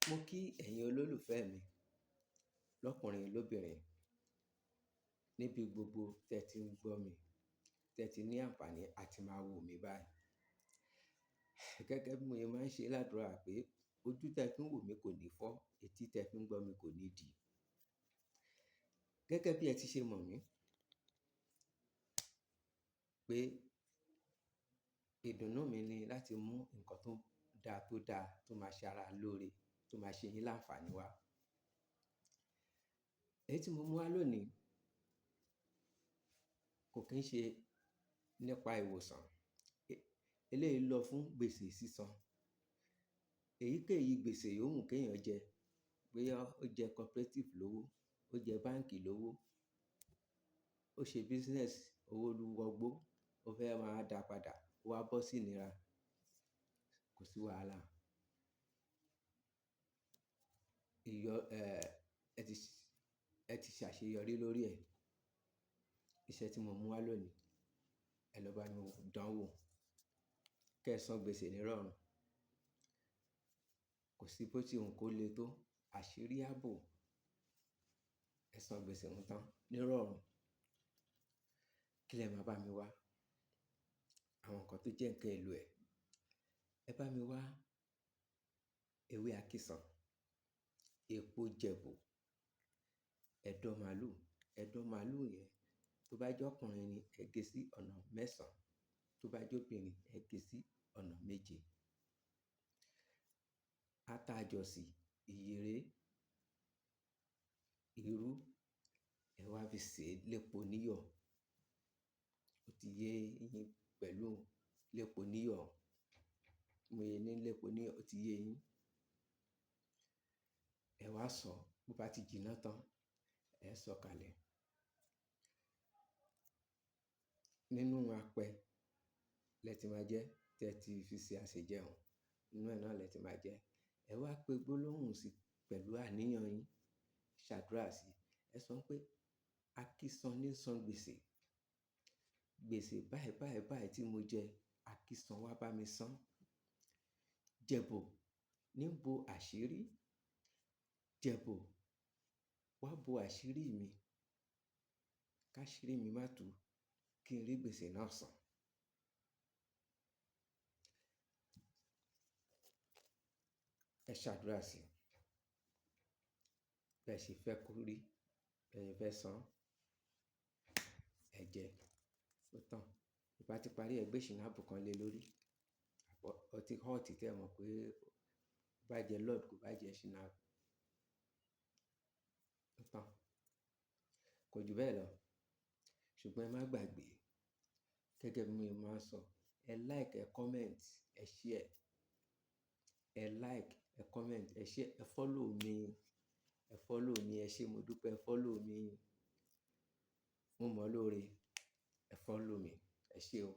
Mo kí ẹ̀yin olólùfẹ́ mi lọ́kùnrin lóbìnrin níbi gbogbo tẹ ti ń gbọ́ mi, tẹ ti ní àǹfààní àti máa wò mí báyìí. Gẹ́gẹ́ bí mo máa ń ṣe ládùrá pé ojú tẹ fi ń wò mí kò ní fọ́, etí tẹ fi ń gbọ́ mi kò ní dì. Gẹ́gẹ́ bí ẹ ti ṣe mọ̀ mí pé ìdùnnú mi ni láti mú nǹkan tó da tó máa ṣe ara lóore, tó máa ṣe yín láǹfààní wá. Èyí tí mo mú wá lónìí kò kín ṣe nípa ìwòsàn. Eléyìí lọ fún gbèsè sísan. Èyíkéyìí gbèsè yòówù kí èèyàn jẹ, bóyá ó jẹ cooperative lówó, ó jẹ báǹkì lówó, ó ṣe business, owó lu wọgbó, ó fẹ́ máa dà padà, ó wá bọ́ sí ìnira, kò sí wàhálà. Ẹ ti ṣàṣeyọrí lórí ẹ̀. Iṣẹ́ tí mo mú wá lónìí, ẹ lọ bá mi dánwò, kí ẹ san gbèsè nírọ̀rùn. Kò sí bó tí òun kó le tó, àṣírí á bò. Ẹ san gbèsè òun tán nírọ̀rùn. Kí lẹ máa bá mi wá? Àwọn nǹkan tó jẹ́ ǹkan èlò ẹ̀. Ẹ bá mi wá ewé àkísàn, epo jẹ̀bú, ẹ̀dọ̀ màlúù. Ẹ̀dọ̀ màlúù yẹn tó bá jẹ́ ọkùnrin ni ẹ gé sí ọ̀nà mẹ́sàn, tó bá jẹ́ obìnrin ẹ gé sí ọ̀nà méje. Ata jọ̀sì, ìyèré, irú, ẹ wá fi sè lépo níyọ̀. Ó ti yé yín pẹ̀lú lépo níyọ̀. Mo yé ní lépo níyọ̀, ó ti yé yín. Ẹ wá sọ, bó bá ti jiná tán, ẹ sọ̀ kalẹ̀ nínú apẹ lẹ ti máa jẹ́, tẹ ti fi ṣe àsèjẹun. Nínú ẹ̀ náà lẹ ti máa jẹ́. Ẹ wá pe gbólóhùn sí pẹ̀lú àníyàn yín, ṣàdúrà sí. Ẹ sọ pé àkísàn ní san gbèsè. Gbèsè báyìí báyìí báyìí tí mo jẹ, àkísàn wá bá mi san. Jẹ̀bú ní bo àṣírí. Jẹ̀bú wá bo àṣírí mi. Ká àṣírí mi má tú, kí n rí gbèsè náà san. Ẹ ṣàdúrà sí. Bẹ́ẹ̀ ṣe fẹ́ kó rí, bẹ́ẹ̀ fẹ́ san. Ẹ jẹ, ó tán. Bí bá ti parí ẹ gbé ṣìnáàpù kan lé lórí. Ọtí hot tí ẹ mọ̀ pé bá jẹ Lord kò bá jẹ ṣìnáàpù. Ó tán. Kò ju bẹ́ẹ̀ lọ. Ṣùgbọ́n ẹ má gbàgbé, gẹ́gẹ́ bí mo máa ń sọ, ẹ like, ẹ comment, ẹ share. Ẹ like, ẹ comment, ẹ share, ẹ follow mi. Ẹ follow mi, ẹ ṣé mo dúpẹ́, ẹ follow mi. Mo mọ̀ lóore. Ẹ follow mi. Ẹ ṣé o.